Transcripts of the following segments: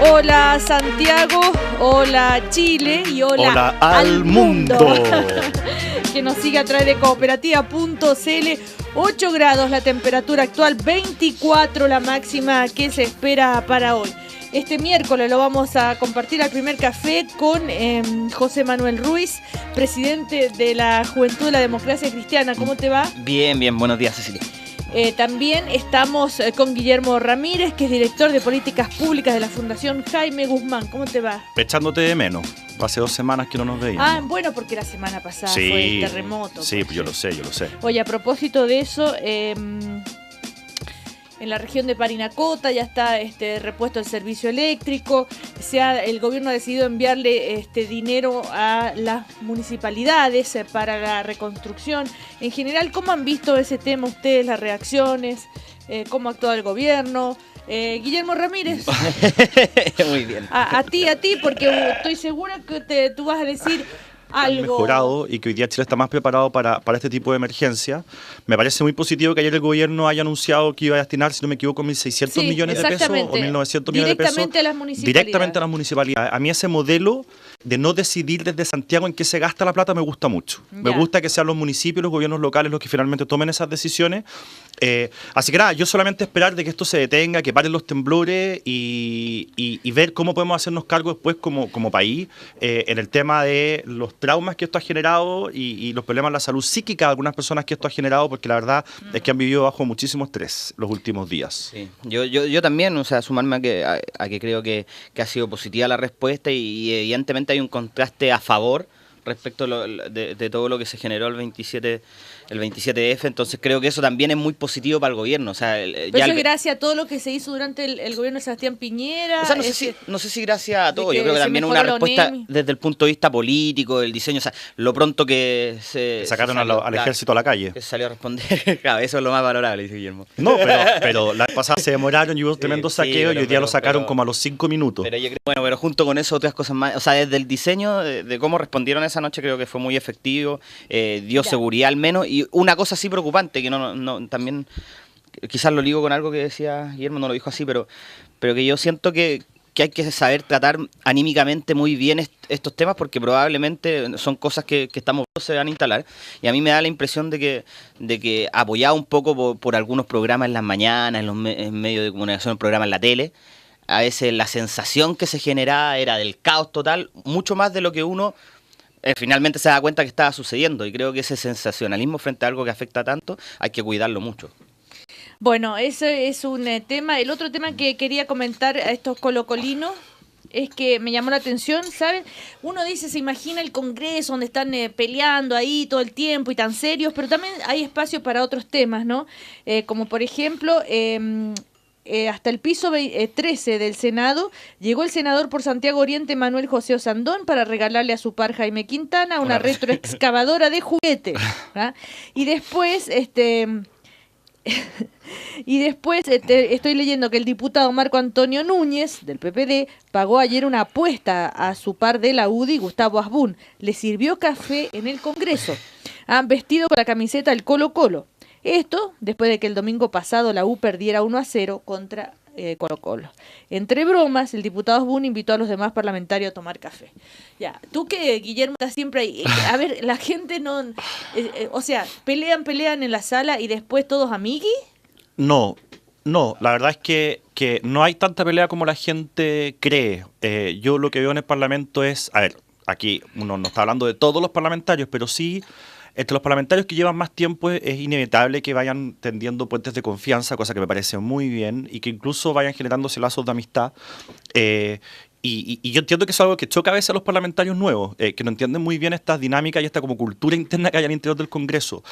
Hola Santiago, hola Chile y hola al mundo. Que nos sigue a través de cooperativa.cl. 8 grados la temperatura actual, 24 la máxima que se espera para hoy. Este miércoles lo vamos a compartir al primer café con José Manuel Ruiz, presidente de la Juventud de la Democracia Cristiana. ¿Cómo te va? Bien, buenos días, Cecilia. También estamos con Guillermo Ramírez, que es director de Políticas Públicas de la Fundación Jaime Guzmán. ¿Cómo te va? Echándote de menos. Hace 2 semanas que no nos veíamos. Ah, bueno, porque la semana pasada fue el terremoto. Sí, pues yo lo sé. Oye, a propósito de eso, en la región de Parinacota ya está repuesto el servicio eléctrico. El gobierno ha decidido enviarle dinero a las municipalidades para la reconstrucción. En general, ¿cómo han visto ese tema ustedes, las reacciones? ¿Cómo ha actuado el gobierno? Guillermo Ramírez. Muy bien. A ti, porque estoy segura que tú vas a decir algo. Mejorado y que hoy día Chile está más preparado para este tipo de emergencia. Me parece muy positivo que ayer el gobierno haya anunciado que iba a destinar, si no me equivoco, 1.600 millones de pesos o 1.900 millones de pesos directamente a las municipalidades. A mí ese modelo de no decidir desde Santiago en qué se gasta la plata me gusta mucho. Me gusta que sean los municipios, los gobiernos locales los que finalmente tomen esas decisiones. Así que nada, yo solamente esperar de que esto se detenga, que paren los temblores y ver cómo podemos hacernos cargo después como país en el tema de los traumas que esto ha generado y los problemas de la salud psíquica de algunas personas que esto ha generado, porque la verdad es que han vivido bajo muchísimo estrés los últimos días. Sí. Yo también, o sea, sumarme a que creo que ha sido positiva la respuesta y evidentemente hay un contraste a favor respecto de todo lo que se generó el 27F, entonces creo que eso también es muy positivo para el gobierno. O sea, pero eso es gracias a todo lo que se hizo durante el gobierno de Sebastián Piñera. O sea, no sé si gracias a todo, yo creo que también una respuesta desde el punto de vista político, del diseño, o sea, lo pronto que se sacaron al ejército a la calle. Que salió a responder, claro, eso es lo más valorable, dice Guillermo. No, pero la pasada se demoraron y hubo tremendo saqueo y hoy día lo sacaron como a los 5 minutos. Pero yo creo, pero junto con eso otras cosas más, o sea, desde el diseño de cómo respondieron esa noche creo que fue muy efectivo, dio seguridad al menos, y una cosa así preocupante que no también quizás lo ligo con algo que decía Guillermo, no lo dijo así, pero que yo siento que hay que saber tratar anímicamente muy bien estos temas porque probablemente son cosas que estamos se van a instalar, y a mí me da la impresión de que apoyado un poco por algunos programas en las mañanas, en medios de comunicación, programas en la tele, a veces la sensación que se generaba era del caos total, mucho más de lo que uno finalmente se da cuenta que estaba sucediendo, y creo que ese sensacionalismo frente a algo que afecta tanto hay que cuidarlo mucho. Bueno, ese es un tema. El otro tema que quería comentar a estos colocolinos es que me llamó la atención, ¿saben? Uno dice, se imagina el Congreso donde están peleando ahí todo el tiempo y tan serios, pero también hay espacio para otros temas, ¿no? Como por ejemplo... hasta el piso 13 del Senado llegó el senador por Santiago Oriente Manuel José Osandón para regalarle a su par Jaime Quintana una retroexcavadora de juguete, ¿ah? Y después estoy leyendo que el diputado Marco Antonio Núñez del PPD pagó ayer una apuesta a su par de la UDI, Gustavo Asbun. Le sirvió café en el Congreso, vestido con la camiseta del Colo-Colo. Esto después de que el domingo pasado la U perdiera 1-0 contra Colo-Colo. Entre bromas, el diputado Asbun invitó a los demás parlamentarios a tomar café. Ya, tú que, Guillermo, estás siempre ahí. A ver, la gente no... o sea, pelean en la sala y después todos amiguis. No, la verdad es que no hay tanta pelea como la gente cree. Yo lo que veo en el Parlamento es... A ver, aquí uno no está hablando de todos los parlamentarios, pero sí... Entre los parlamentarios que llevan más tiempo es inevitable que vayan tendiendo puentes de confianza, cosa que me parece muy bien, y que incluso vayan generándose lazos de amistad. Y yo entiendo que es algo que choca a veces a los parlamentarios nuevos, que no entienden muy bien estas dinámicas y esta como cultura interna que hay al interior del Congreso.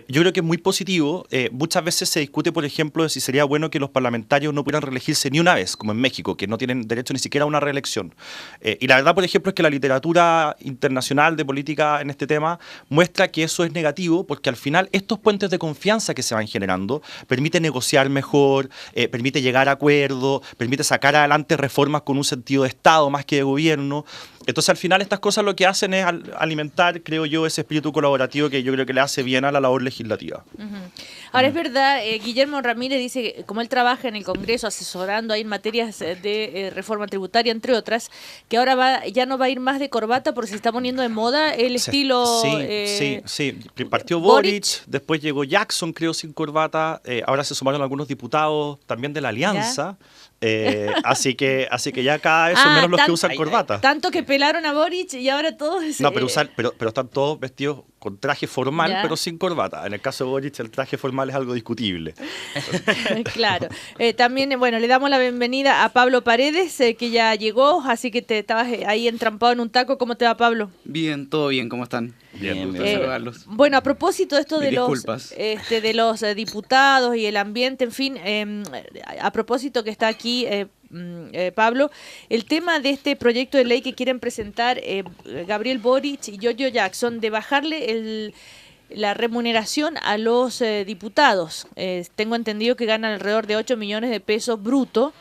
Yo creo que es muy positivo. Muchas veces se discute, por ejemplo, de si sería bueno que los parlamentarios no pudieran reelegirse ni una vez, como en México, que no tienen derecho ni siquiera a una reelección. Y la verdad, por ejemplo, es que la literatura internacional de política en este tema muestra que eso es negativo, porque al final estos puentes de confianza que se van generando permiten negociar mejor, permite llegar a acuerdos, permite sacar adelante reformas con un sentido de Estado más que de gobierno, Entonces, al final, estas cosas lo que hacen es alimentar, creo yo, ese espíritu colaborativo que yo creo que le hace bien a la labor legislativa. Ahora, es verdad, Guillermo Ramírez dice que como él trabaja en el Congreso asesorando ahí en materias de reforma tributaria, entre otras, que ahora ya no va a ir más de corbata porque se está poniendo de moda el estilo... Sí. Partió Boric, después llegó Jackson, creo, sin corbata. Ahora se sumaron algunos diputados también de la Alianza. Así que ya cada vez son menos los que usan corbata. Tanto que pelaron a Boric y ahora todos... No, pero están todos vestidos con traje formal, pero sin corbata. En el caso de Boric, el traje formal es algo discutible. Claro. También, bueno, le damos la bienvenida a Pablo Paredes, que ya llegó, así que te estabas ahí entrampado en un taco. ¿Cómo te va, Pablo? Bien, todo bien, ¿cómo están? Bien. Saludarlos. Bueno, a propósito de esto de los diputados y el ambiente, en fin, a propósito que está aquí Pablo, el tema de este proyecto de ley que quieren presentar Gabriel Boric y Giorgio Jackson de bajarle la remuneración a los diputados. Tengo entendido que ganan alrededor de 8 millones de pesos bruto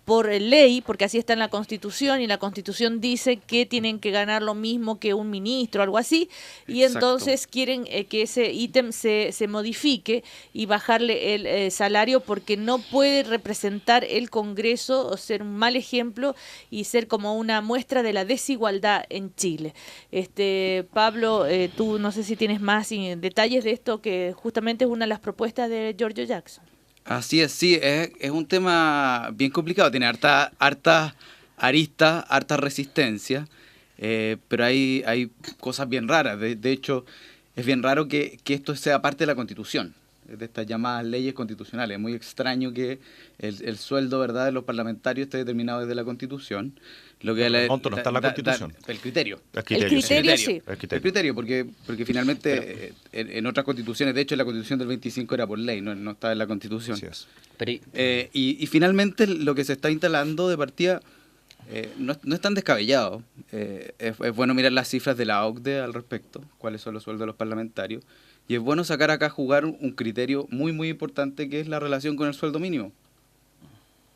por ley, porque así está en la Constitución, y la Constitución dice que tienen que ganar lo mismo que un ministro, algo así, y Exacto. entonces quieren que ese ítem se modifique y bajarle el salario, porque no puede representar el Congreso o ser un mal ejemplo y ser como una muestra de la desigualdad en Chile. Pablo, tú no sé si tienes más detalles de esto, que justamente es una de las propuestas de Giorgio Jackson. Así es, sí, es un tema bien complicado, tiene hartas aristas, harta resistencia, pero hay cosas bien raras. De hecho, es bien raro que esto sea parte de la Constitución, de estas llamadas leyes constitucionales. Es muy extraño que el sueldo, ¿verdad?, de los parlamentarios esté determinado desde la Constitución. Lo que el monto no está en la Constitución. El criterio. El criterio, sí. El criterio, porque finalmente en otras constituciones, de hecho en la Constitución del 25 era por ley, no estaba en la Constitución. Así es. Y finalmente lo que se está instalando de partida no es tan descabellado. Es bueno mirar las cifras de la OCDE al respecto, cuáles son los sueldos de los parlamentarios, y es bueno sacar acá a jugar un criterio muy muy importante, que es la relación con el sueldo mínimo.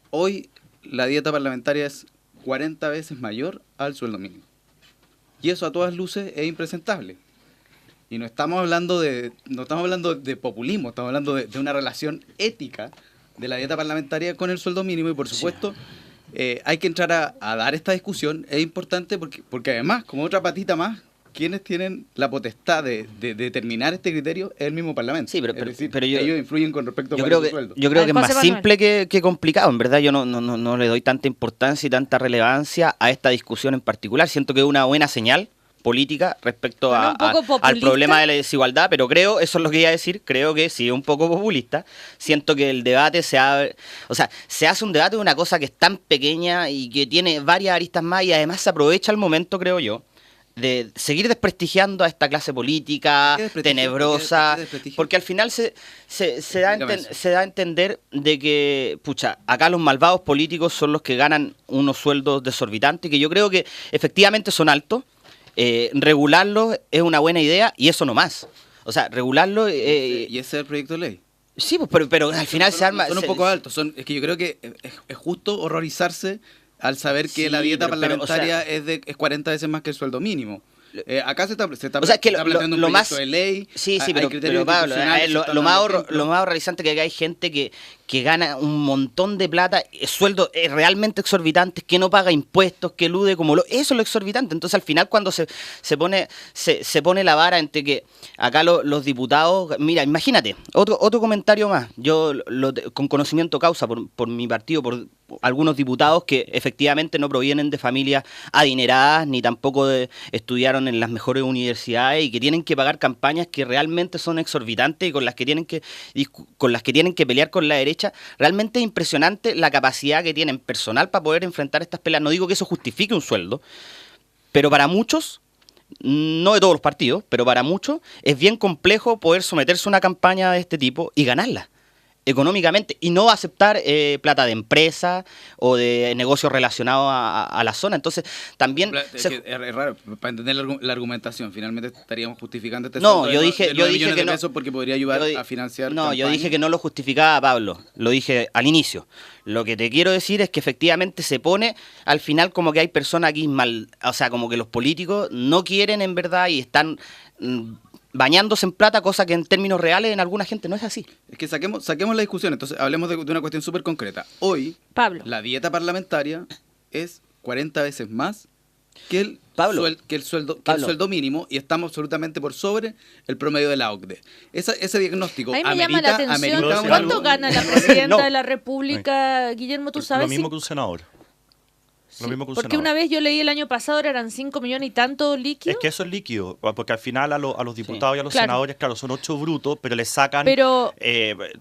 Hoy la dieta parlamentaria es 40 veces mayor al sueldo mínimo. Y eso a todas luces es impresentable. Y no estamos hablando de populismo, estamos hablando de una relación ética de la dieta parlamentaria con el sueldo mínimo, y por supuesto hay que entrar a dar esta discusión. Es importante porque además, como otra patita más, quienes tienen la potestad de determinar este criterio es el mismo Parlamento. Sí, pero ellos influyen con respecto a su sueldo. Yo creo que es más simple que complicado. En verdad, yo no le doy tanta importancia y tanta relevancia a esta discusión en particular. Siento que es una buena señal política respecto al problema de la desigualdad, pero creo, eso es lo que iba a decir, creo que sí es un poco populista. Siento que el debate se hace un debate de una cosa que es tan pequeña y que tiene varias aristas más, y además se aprovecha el momento, creo yo, de seguir desprestigiando a esta clase política tenebrosa, porque al final se da a entender de que, acá los malvados políticos son los que ganan unos sueldos desorbitantes, que yo creo que efectivamente son altos. Regularlos es una buena idea, y eso no más. O sea, regularlo... ¿Y ese es el proyecto de ley? Sí, pero al final se arma... Son un poco altos. Es que yo creo que es justo horrorizarse al saber que la dieta parlamentaria es 40 veces más que el sueldo mínimo. Acá se está planteando un proyecto de ley. Sí, pero Pablo, lo más horrorizante que acá hay gente que gana un montón de plata, sueldos realmente exorbitantes, que no paga impuestos, que elude eso es lo exorbitante. Entonces al final, cuando se pone la vara entre que acá los diputados, mira, imagínate, otro comentario más, yo con conocimiento causa por mi partido, por algunos diputados que efectivamente no provienen de familias adineradas, ni tampoco estudiaron en las mejores universidades, y que tienen que pagar campañas que realmente son exorbitantes y con las que tienen que pelear con la derecha. Realmente es impresionante la capacidad que tienen personal para poder enfrentar estas peleas. No digo que eso justifique un sueldo, pero para muchos, no de todos los partidos, pero para muchos es bien complejo poder someterse a una campaña de este tipo y ganarla. económicamente y no aceptar plata de empresa o de negocios relacionados a la zona. Entonces, también... Es raro, para entender la argumentación, finalmente estaríamos justificando este No, sueldo yo de dije 9 que millones de no. pesos porque podría ayudar a financiar No, yo campañas. dije que no lo justificaba, Pablo. Lo dije al inicio. Lo que te quiero decir es que efectivamente se pone al final como que hay personas aquí mal, o sea, como que los políticos no quieren en verdad y están bañándose en plata, cosa que en términos reales en alguna gente no es así. Es que saquemos la discusión, entonces hablemos de una cuestión súper concreta. Hoy, Pablo. la dieta parlamentaria es 40 veces más que el, Pablo, sueldo mínimo y estamos absolutamente por sobre el promedio de la OCDE. Ese diagnóstico A mí me llama la atención. amerita ¿Cuánto gana la presidenta No. de la República, Guillermo? ¿Tú sabes? Lo mismo si- que un senador. Sí, Lo mismo que un porque senador. una vez yo leí el año pasado eran 5 millones y tanto líquido. Es que eso es líquido, porque al final a los diputados y a los Claro. senadores, claro, son 8 brutos, pero les sacan Pero-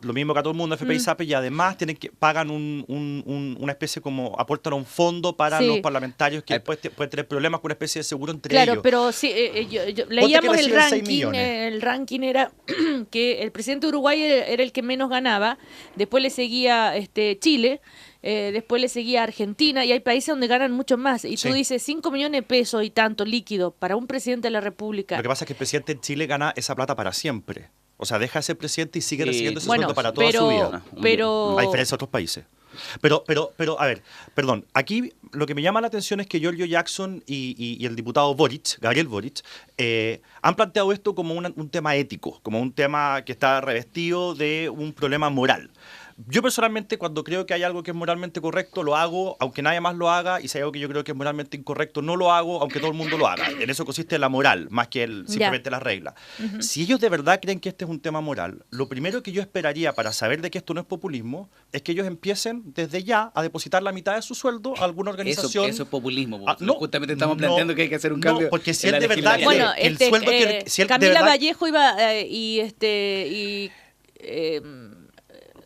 lo mismo que a todo el mundo, FP y SAPE, y además pagan una especie como, aportan a un fondo para Sí. los parlamentarios que después pueden tener problemas con una especie de seguro entre Claro, ellos. pero sí, leíamos que el reciben 6 ranking. millones. El ranking era que el presidente de Uruguay era el que menos ganaba. Después le seguía Chile. Después le seguía Argentina. Y hay países donde ganan mucho más. Y tú Sí. dices 5 millones de pesos y tanto líquido para un presidente de la República. Lo que pasa es que el presidente en Chile gana esa plata para siempre. O sea, deja de ser presidente y sigue Sí. recibiendo ese Bueno, sueldo para toda pero, su vida. pero A diferencia de otros países. Pero, a ver, perdón, aquí lo que me llama la atención es que Giorgio Jackson y el diputado Boric, Gabriel Boric, han planteado esto como un tema ético, como un tema que está revestido de un problema moral. Yo personalmente, cuando creo que hay algo que es moralmente correcto, lo hago, aunque nadie más lo haga, y si hay algo que yo creo que es moralmente incorrecto, no lo hago, aunque todo el mundo lo haga. En eso consiste la moral, más que simplemente las reglas. Si ellos de verdad creen que este es un tema moral, lo primero que yo esperaría para saber de que esto no es populismo, es que ellos empiecen desde ya a depositar la mitad de su sueldo a alguna organización. Eso es populismo. No, Justamente estamos planteando que hay que hacer un cambio. No, porque si en él la de verdad legislación. bueno, que el sueldo que si él de Camila verdad- Vallejo iba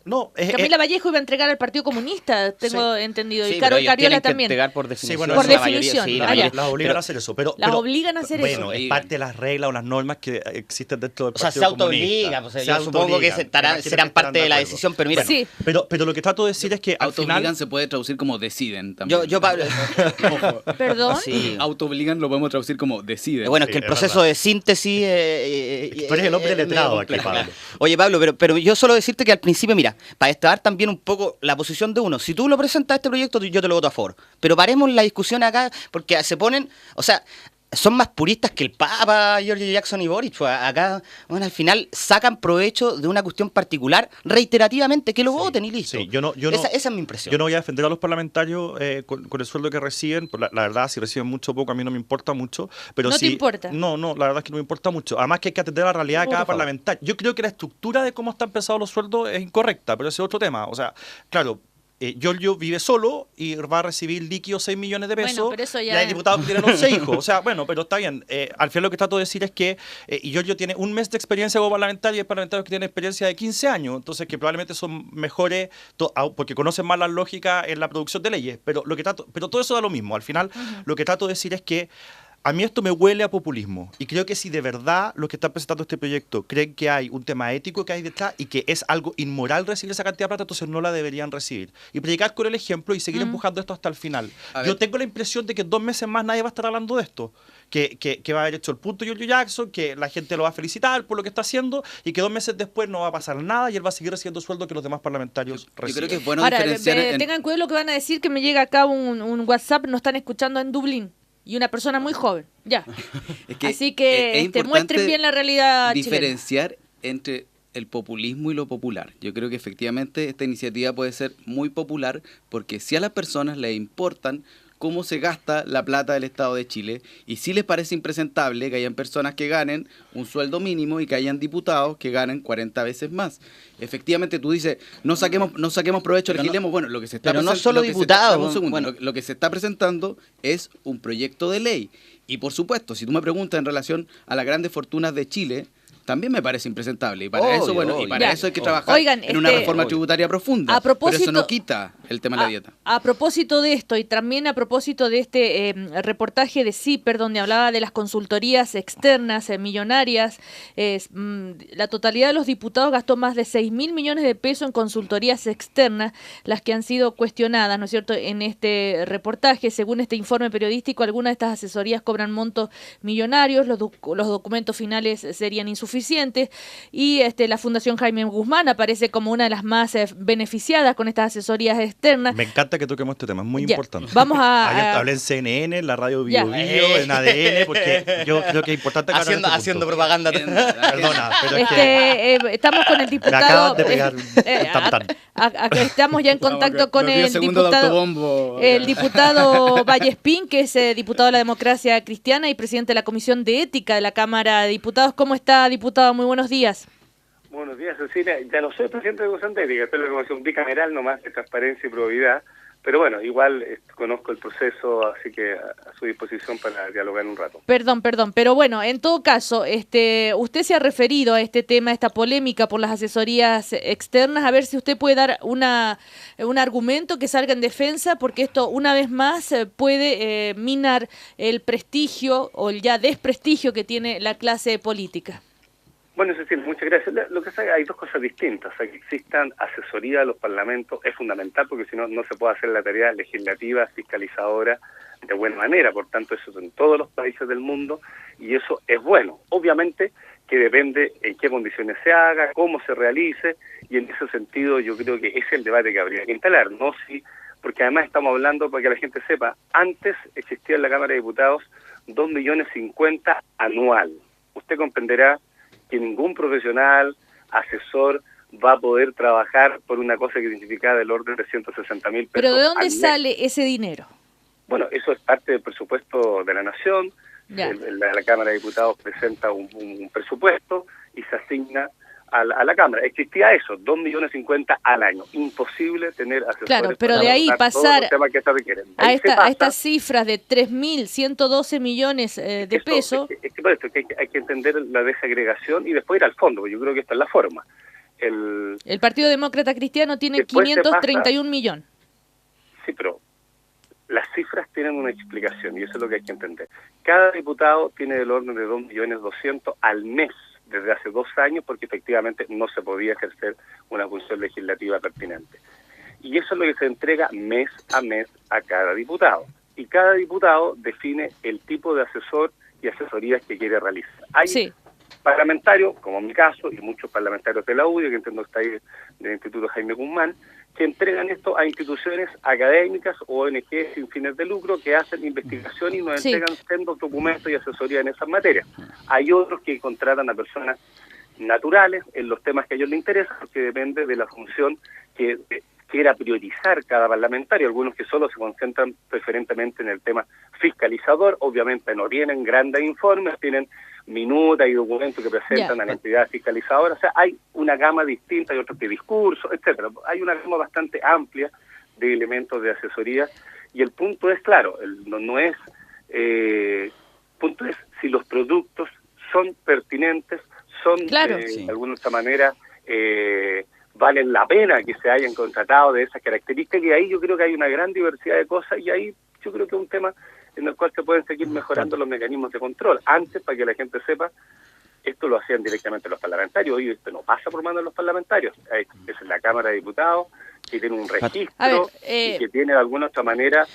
No, Camila Vallejo iba a entregar al Partido Comunista, tengo entendido, y Sí, Caro pero ellos Cariola tienen que también. entregar por definición. bueno, Por eso la definición, sí, ah, la ya. mayoría. las obligan Pero- a hacer eso. Pero, Las pero- obligan a hacer bueno, eso. es parte de las reglas o las normas que existen dentro del O sea, Partido se autoobliga, Comunista. pues, Se yo supongo que autoobligan. serán Imagínate que parte de la acuerdo. decisión, pero mira, Sí. Pero lo que trato de decir es que al Autoobligan final... se puede traducir como deciden también. yo Pablo, Ojo. ¿Perdón? sí. Autoobligan lo podemos traducir como deciden. Bueno, es Sí, que el es proceso verdad. de síntesis... Tú eres el hombre letrado aquí, complejo. Pablo. Oye, Pablo, pero yo solo decirte que al principio, mira, para destacar también un poco la posición de uno, si tú lo presentas este proyecto, yo te lo voto a favor. Pero paremos la discusión acá, porque se ponen, o sea, son más puristas que el Papa, Giorgio Jackson y Boric. Pues acá, bueno, al final sacan provecho de una cuestión particular reiterativamente, que lo voten y listo. Sí, yo no- esa es mi impresión. Yo no voy a defender a los parlamentarios con el sueldo que reciben. La verdad, si reciben mucho o poco, a mí no me importa mucho. Pero ¿No te importa? No, la verdad es que no me importa mucho. Además que hay que atender la realidad de Voto cada a favor. parlamentario. Yo creo que la estructura de cómo están pensados los sueldos es incorrecta, pero ese es otro tema. O sea, claro, Giorgio vive solo y va a recibir líquido 6 millones de pesos. Bueno, pero eso ya y hay es- diputados que tienen 11 hijos. O sea, bueno, pero está bien. Al final lo que trato de decir es que Giorgio tiene un mes de experiencia como parlamentario y hay parlamentarios que tienen experiencia de 15 años. Entonces, que probablemente son mejores porque conocen más la lógica en la producción de leyes. Pero todo eso da lo mismo. Al final, lo que trato de decir es que a mí esto me huele a populismo y creo que si de verdad los que están presentando este proyecto creen que hay un tema ético que hay detrás y que es algo inmoral recibir esa cantidad de plata, entonces no la deberían recibir. Y predicar con el ejemplo y seguir empujando esto hasta el final. A Yo ver. tengo la impresión de que en 2 meses más nadie va a estar hablando de esto. Que va a haber hecho el punto Giorgio Jackson, que la gente lo va a felicitar por lo que está haciendo y que 2 meses después no va a pasar nada y él va a seguir recibiendo sueldo que los demás parlamentarios Yo reciben. creo que es bueno Ahora, diferenciar tengan cuidado lo que van a decir, que me llega acá un WhatsApp, nos están escuchando en Dublín. Y una persona muy joven, ya. es que Así que es importante muestren bien la realidad chilena. diferenciar entre el populismo y lo popular. Yo creo que efectivamente esta iniciativa puede ser muy popular porque si a las personas les importan cómo se gasta la plata del Estado de Chile y si les parece impresentable que hayan personas que ganen un sueldo mínimo y que hayan diputados que ganen 40 veces más. Efectivamente tú dices, no saquemos provecho, Pero legislemos. Bueno, lo que se está pero no presen- solo lo que se diputados, está- dame un segundo. bueno. Lo que se está presentando es un proyecto de ley. Y por supuesto, si tú me preguntas en relación a las grandes fortunas de Chile, también me parece impresentable. Y para Obvio, eso, bueno, y obvio. para Ya. eso hay que trabajar Oigan, en una reforma obvio. tributaria profunda. A propósito- Pero eso no quita el tema de la dieta. A propósito de esto y también a propósito de este reportaje de CIPER donde hablaba de las consultorías externas millonarias, la totalidad de los diputados gastó más de 6.000 millones de pesos en consultorías externas, las que han sido cuestionadas, ¿no es cierto?, en este reportaje. Según este informe periodístico, algunas de estas asesorías cobran montos millonarios, los documentos finales serían insuficientes y la Fundación Jaime Guzmán aparece como una de las más beneficiadas con estas asesorías externas. Me encanta que toquemos este tema, es muy importante. Vamos Hablé en CNN, en la radio Bio Bio, en ADN, porque yo creo que es importante haciendo propaganda. Perdona, pero estamos con el diputado. Me acabas de pegar estamos ya en contacto con el diputado Vallespín, que es diputado de la Democracia Cristiana y presidente de la Comisión de Ética de la Cámara de Diputados. ¿Cómo está, diputado? Muy buenos días. Buenos días, Cecilia. Ya no soy presidente de la Comisión de Ética, estoy en la Comisión bicameral nomás de Transparencia y Probidad, pero bueno, igual conozco el proceso, así que a su disposición para dialogar un rato. Perdón, pero bueno, en todo caso, usted se ha referido a este tema, a esta polémica por las asesorías externas, a ver si usted puede dar un argumento que salga en defensa, porque esto una vez más puede minar el prestigio o el ya desprestigio que tiene la clase política. Bueno, Cecilia, muchas gracias. Lo que hay dos cosas distintas. O sea, que existan asesoría a los parlamentos es fundamental porque si no, no se puede hacer la tarea legislativa, fiscalizadora de buena manera. Por tanto, eso es en todos los países del mundo y eso es bueno. Obviamente que depende en qué condiciones se haga, cómo se realice y en ese sentido yo creo que ese es el debate que habría que instalar. No si, porque además estamos hablando, para que la gente sepa, antes existía en la Cámara de Diputados 2.050.000 anual. Usted comprenderá que ningún profesional, asesor, va a poder trabajar por una cosa que significa del orden de 160.000 pesos. ¿Pero de dónde sale ese dinero? Bueno, eso es parte del presupuesto de la Nación. La Cámara de Diputados presenta un presupuesto y se asigna a la Cámara. Existía eso, 2.050.000 al año. Imposible tener asesores. Claro, pero de ahí pasar a estas cifras de 3.112 millones de pesos. Es que por esto que hay que entender la desagregación y después ir al fondo, porque yo creo que esta es la forma. El Partido Demócrata Cristiano tiene 531 millones. Sí, pero las cifras tienen una explicación y eso es lo que hay que entender. Cada diputado tiene del orden de 2.200.000 al mes desde hace 2 años porque efectivamente no se podía ejercer una función legislativa pertinente. Y eso es lo que se entrega mes a cada diputado. Y cada diputado define el tipo de asesor y asesorías que quiere realizar. Hay parlamentarios, como en mi caso, y muchos parlamentarios de la UDI, que entiendo que está ahí del Instituto Jaime Guzmán, que entregan esto a instituciones académicas o ONG sin fines de lucro que hacen investigación y nos entregan sendos documentos y asesoría en esas materias. Hay otros que contratan a personas naturales en los temas que a ellos les interesan, porque depende de la función que quiera priorizar cada parlamentario. Algunos que solo se concentran preferentemente en el tema fiscalizador, obviamente no tienen grandes informes, tienen minutas y documentos que presentan a la entidad fiscalizadora. O sea, hay una gama distinta, hay otros de discursos, etcétera. Hay una gama bastante amplia de elementos de asesoría y el punto es, claro, punto es si los productos son pertinentes, son de alguna otra manera valen la pena que se hayan contratado de esas características, y ahí yo creo que hay una gran diversidad de cosas y ahí yo creo que es un tema en el cual se pueden seguir mejorando los mecanismos de control. Antes, para que la gente sepa, esto lo hacían directamente los parlamentarios, hoy esto no pasa por manos de los parlamentarios, es la Cámara de Diputados, que tiene un registro y que tiene de alguna otra manera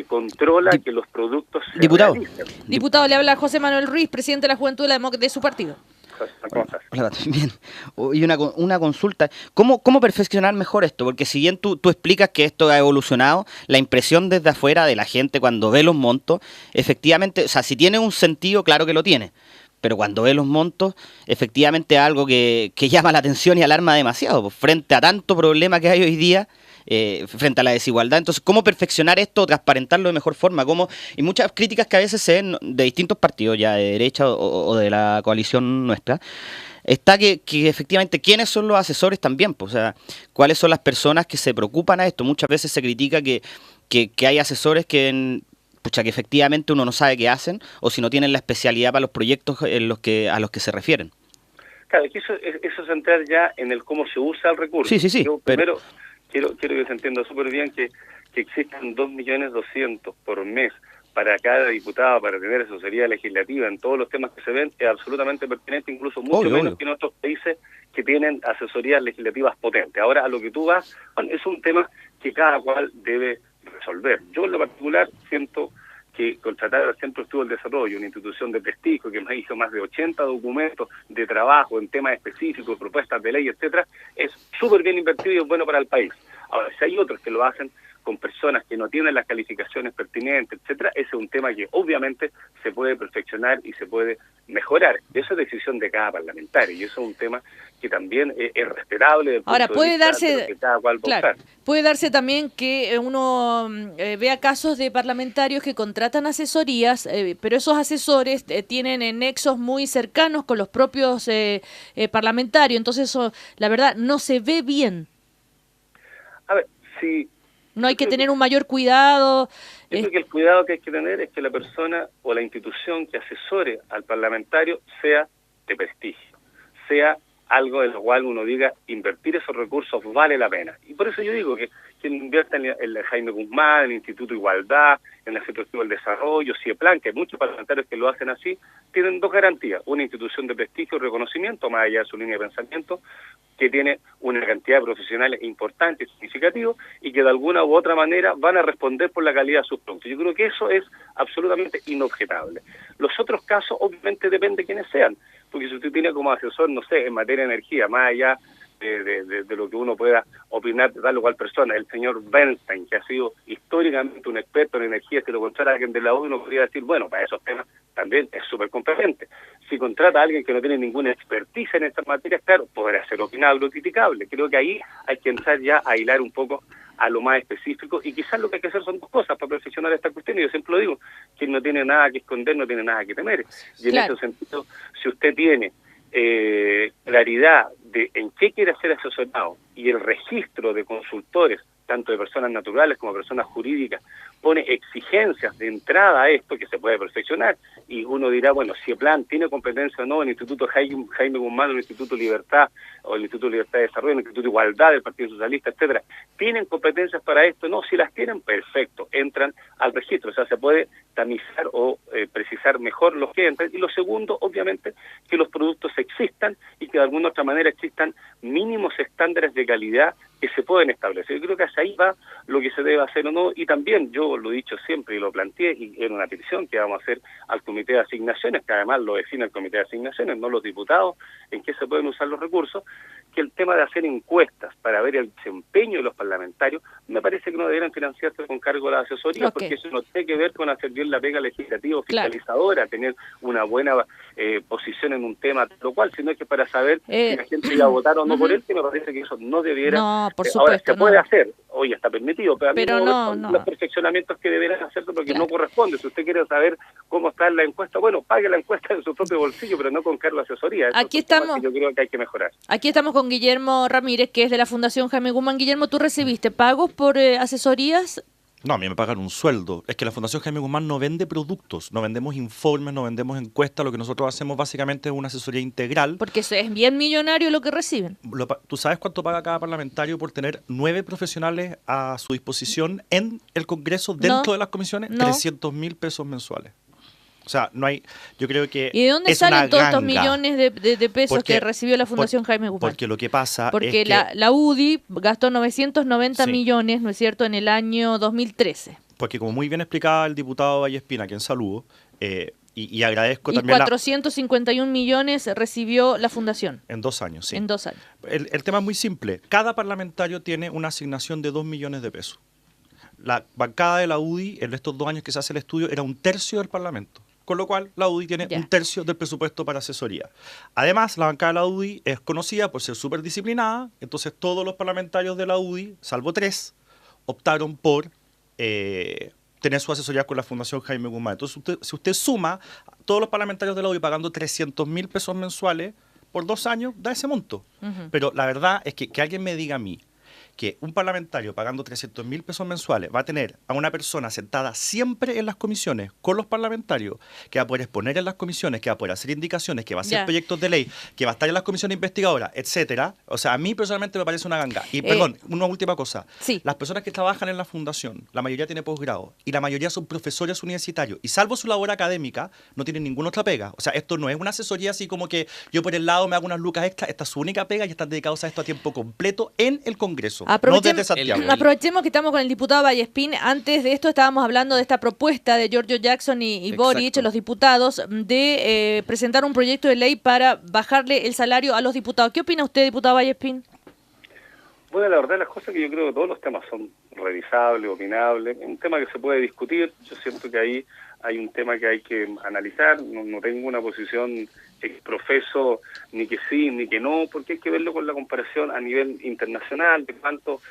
controla que los productos se realicen. Diputado, le habla José Manuel Ruiz, presidente de la Juventud de su partido. Hola, bien. Y una consulta. ¿Cómo perfeccionar mejor esto? Porque si bien tú explicas que esto ha evolucionado, la impresión desde afuera de la gente cuando ve los montos, efectivamente, o sea, si tiene un sentido, claro que lo tiene. Pero cuando ve los montos, efectivamente es algo que llama la atención y alarma demasiado. Pues, frente a tanto problema que hay hoy día, frente a la desigualdad. Entonces, ¿cómo perfeccionar esto, transparentarlo de mejor forma? Y muchas críticas que a veces se ven de distintos partidos, ya de derecha o de la coalición nuestra, está que efectivamente quiénes son los asesores también, pues, o sea, cuáles son las personas que se preocupan a esto. Muchas veces se critica que hay asesores que efectivamente uno no sabe qué hacen o si no tienen la especialidad para los proyectos a los que se refieren. Claro, que eso es entrar ya en el cómo se usa el recurso. Sí. Yo primero quiero que se entienda súper bien que existan 2.200.000 por mes para cada diputado, para tener asesoría legislativa en todos los temas que se ven, es absolutamente pertinente, incluso mucho menos que en otros países que tienen asesorías legislativas potentes. Ahora, a lo que tú vas, bueno, es un tema que cada cual debe resolver. Yo en lo particular siento que contratar al Centro de Estudio del Desarrollo, una institución de prestigio que me hizo más de 80 documentos de trabajo en temas específicos, propuestas de ley, etcétera, es súper bien invertido y es bueno para el país. Ahora, si hay otros que lo hacen con personas que no tienen las calificaciones pertinentes, etcétera, ese es un tema que obviamente se puede perfeccionar y se puede mejorar. Eso es decisión de cada parlamentario y eso es un tema que también es respetable. Del Ahora, punto de puede vista darse, de lo que cada cual va a claro, buscar. puede darse también que uno vea casos de parlamentarios que contratan asesorías, pero esos asesores tienen nexos muy cercanos con los propios parlamentarios, entonces eso, la verdad, no se ve bien. A ver, si... No hay que tener un mayor cuidado. Yo creo que el cuidado que hay que tener es que la persona o la institución que asesore al parlamentario sea de prestigio, sea algo en lo cual uno diga, invertir esos recursos vale la pena. Y por eso yo digo que quien invierta en el Jaime Guzmán, en el Instituto Igualdad, en el Centro de Estudio del Desarrollo, CIEPLAN, que hay muchos parlamentarios que lo hacen así, tienen dos garantías: una institución de prestigio y reconocimiento, más allá de su línea de pensamiento, que tiene una cantidad de profesionales importante y significativo, y que de alguna u otra manera van a responder por la calidad de sus productos. Yo creo que eso es absolutamente inobjetable. Los otros casos, obviamente, depende de quiénes sean, porque si usted tiene como asesor, no sé, en materia de energía, más allá de lo que uno pueda opinar de tal o cual persona, el señor Bernstein, que ha sido históricamente un experto en energía, si lo contrata a alguien de la UDI, uno podría decir, bueno, para esos temas también es súper competente. Si contrata a alguien que no tiene ninguna expertise en estas materias, claro, podrá ser opinable o criticable. Creo que ahí hay que entrar ya a hilar un poco a lo más específico, y quizás lo que hay que hacer son dos cosas para perfeccionar esta cuestión, y yo siempre lo digo, quien no tiene nada que esconder no tiene nada que temer. Y en ese sentido, si usted tiene claridad de en qué quiere ser asesorado y el registro de consultores, tanto de personas naturales como de personas jurídicas, pone exigencias de entrada a esto que se puede perfeccionar, y uno dirá, bueno, si el plan tiene competencia o no, el Instituto Jaime Guzmán, el Instituto Libertad, o el Instituto Libertad de Desarrollo, el Instituto Igualdad del Partido Socialista, etcétera, ¿tienen competencias para esto? No, si las tienen, perfecto, entran al registro, o sea, se puede tamizar o precisar mejor los que entran. Y lo segundo, obviamente, que los productos existan y que de alguna otra manera existan mínimos estándares de calidad que se pueden establecer. Yo creo que hacia ahí va lo que se debe hacer o no, y también yo lo he dicho siempre y lo planteé, y era una petición que vamos a hacer al Comité de Asignaciones, que además lo define el Comité de Asignaciones, no los diputados, en qué se pueden usar los recursos, que el tema de hacer encuestas para ver el desempeño de los parlamentarios, me parece que no deberían financiarse con cargo de la asesoría, porque eso no tiene que ver con hacer bien la pega legislativa o fiscalizadora, tener una buena posición en un tema, lo cual, sino que para saber si la gente iba a votar o no por él, que me parece que eso no debiera. No, por supuesto, ahora se puede hacer, hoy está permitido, pero no, los perfeccionamientos que deberán hacerse porque no corresponde. Si usted quiere saber cómo está la encuesta, bueno, pague la encuesta en su propio bolsillo, pero no con cargo de asesoría. Eso aquí estamos. Que yo creo que hay que mejorar. Aquí estamos con Guillermo Ramírez, que es de la Fundación Jaime Guzmán. Guillermo, ¿tú recibiste pagos por asesorías? No, a mí me pagan un sueldo. Es que la Fundación Jaime Guzmán no vende productos, no vendemos informes, no vendemos encuestas. Lo que nosotros hacemos básicamente es una asesoría integral. Porque eso es bien millonario lo que reciben. ¿Tú sabes cuánto paga cada parlamentario por tener 9 profesionales a su disposición en el Congreso dentro de las comisiones? 300.000 pesos mensuales. O sea, no hay, yo creo que ¿y de dónde es salen una todos estos ganga millones de pesos que recibió la Fundación Jaime Guzmán? Porque lo que pasa porque es que la UDI gastó 990 millones, ¿no es cierto?, en el año 2013. Porque como muy bien explicaba el diputado Vallespina, a quien saludo, y agradezco y también 451 millones recibió la Fundación. En 2 años, sí. En 2 años. El tema es muy simple. Cada parlamentario tiene una asignación de 2 millones de pesos. La bancada de la UDI, en estos 2 años que se hace el estudio, era 1/3 del Parlamento. Con lo cual, la UDI tiene 1/3 del presupuesto para asesoría. Además, la bancada de la UDI es conocida por ser súper disciplinada, entonces todos los parlamentarios de la UDI, salvo 3, optaron por tener su asesoría con la Fundación Jaime Guzmán. Entonces, si usted suma todos los parlamentarios de la UDI pagando 300.000 pesos mensuales por 2 años, da ese monto. Pero la verdad es que alguien me diga a mí que un parlamentario pagando 300.000 pesos mensuales va a tener a una persona sentada siempre en las comisiones con los parlamentarios, que va a poder exponer en las comisiones, que va a poder hacer indicaciones, que va a hacer Ya. proyectos de ley, que va a estar en las comisiones investigadoras, etcétera. O sea, a mí personalmente me parece una ganga. Y perdón, una última cosa. Sí. Las personas que trabajan en la fundación, la mayoría tiene posgrado y la mayoría son profesores universitarios y salvo su labor académica, no tienen ninguna otra pega. O sea, esto no es una asesoría así como que yo por el lado me hago unas lucas extra. Esta es su única pega y están dedicados a esto a tiempo completo en el Congreso, no desde Santiago. Aprovechemos que estamos con el diputado Vallespín. Antes de esto estábamos hablando de esta propuesta de Giorgio Jackson y Boric, los diputados, de presentar un proyecto de ley para bajarle el salario a los diputados. ¿Qué opina usted, diputado Vallespín? Bueno, la verdad las cosas que yo creo que todos los temas son revisables, opinables, es un tema que se puede discutir. Yo siento que ahí hay un tema que hay que analizar, no tengo una posición exprofeso ni que sí ni que no, porque hay que verlo con la comparación a nivel internacional, de cuánto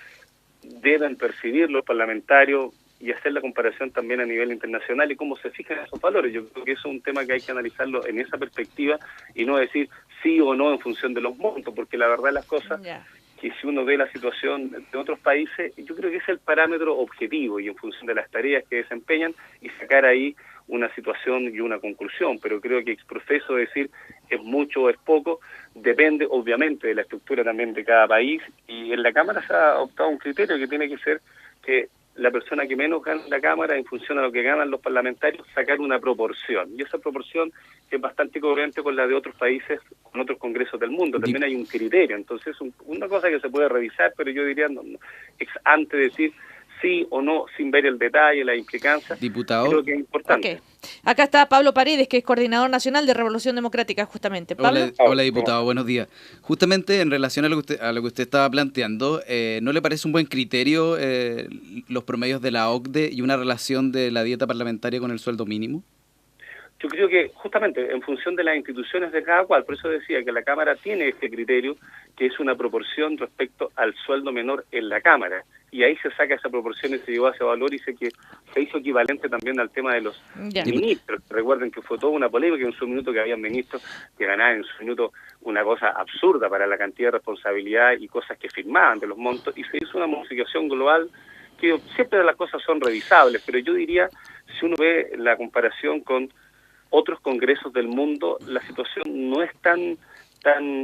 deben percibir los parlamentarios y hacer la comparación también a nivel internacional y cómo se fijan esos valores. Yo creo que eso es un tema que hay que analizarlo en esa perspectiva y no decir sí o no en función de los montos, porque la verdad las cosas que si uno ve la situación de otros países, yo creo que es el parámetro objetivo y en función de las tareas que desempeñan y sacar ahí una situación y una conclusión, pero creo que exprofeso decir es mucho o es poco, depende obviamente de la estructura también de cada país y en la Cámara se ha optado un criterio que tiene que ser que la persona que menos gana en la Cámara en función a lo que ganan los parlamentarios, sacar una proporción. Y esa proporción es bastante coherente con la de otros países, con otros congresos del mundo. También hay un criterio. Entonces, una cosa que se puede revisar, pero yo diría, ex ante decir sí o no, sin ver el detalle, la implicancia, Diputado. creo que es importante. Okay. Acá está Pablo Paredes, que es coordinador nacional de Revolución Democrática, justamente. ¿Pablo? Hola, diputado, buenos días. Justamente en relación a lo que usted estaba planteando, ¿no le parece un buen criterio los promedios de la OCDE y una relación de la dieta parlamentaria con el sueldo mínimo? Yo creo que justamente en función de las instituciones de cada cual, por eso decía que la Cámara tiene este criterio, que es una proporción respecto al sueldo menor en la Cámara. Y ahí se saca esa proporción y se llegó a ese valor y se hizo equivalente también al tema de los ministros. Recuerden que fue toda una polémica en su minuto que habían ministros que ganaban en su minuto una cosa absurda para la cantidad de responsabilidad y cosas que firmaban de los montos y se hizo una modificación global que siempre las cosas son revisables, pero yo diría, si uno ve la comparación con otros congresos del mundo, la situación no es tan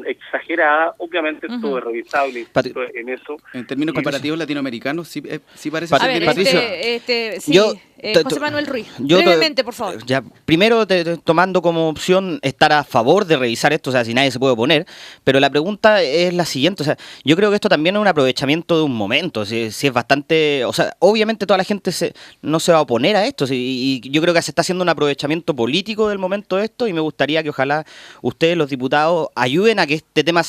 exagerada, obviamente todo es revisable en eso. En términos comparativos latinoamericanos, sí parece ser bien. Patricio, Sí, José Manuel Ruiz, brevemente, por favor. Ya, primero, tomando como opción estar a favor de revisar esto, o sea, si nadie se puede oponer, pero la pregunta es la siguiente, o sea, yo creo que esto también es un aprovechamiento de un momento, si es bastante, o sea, obviamente toda la gente no se va a oponer a esto, y yo creo que se está haciendo un aprovechamiento político del momento de esto, y me gustaría que ojalá ustedes, los diputados, ayuden a que este tema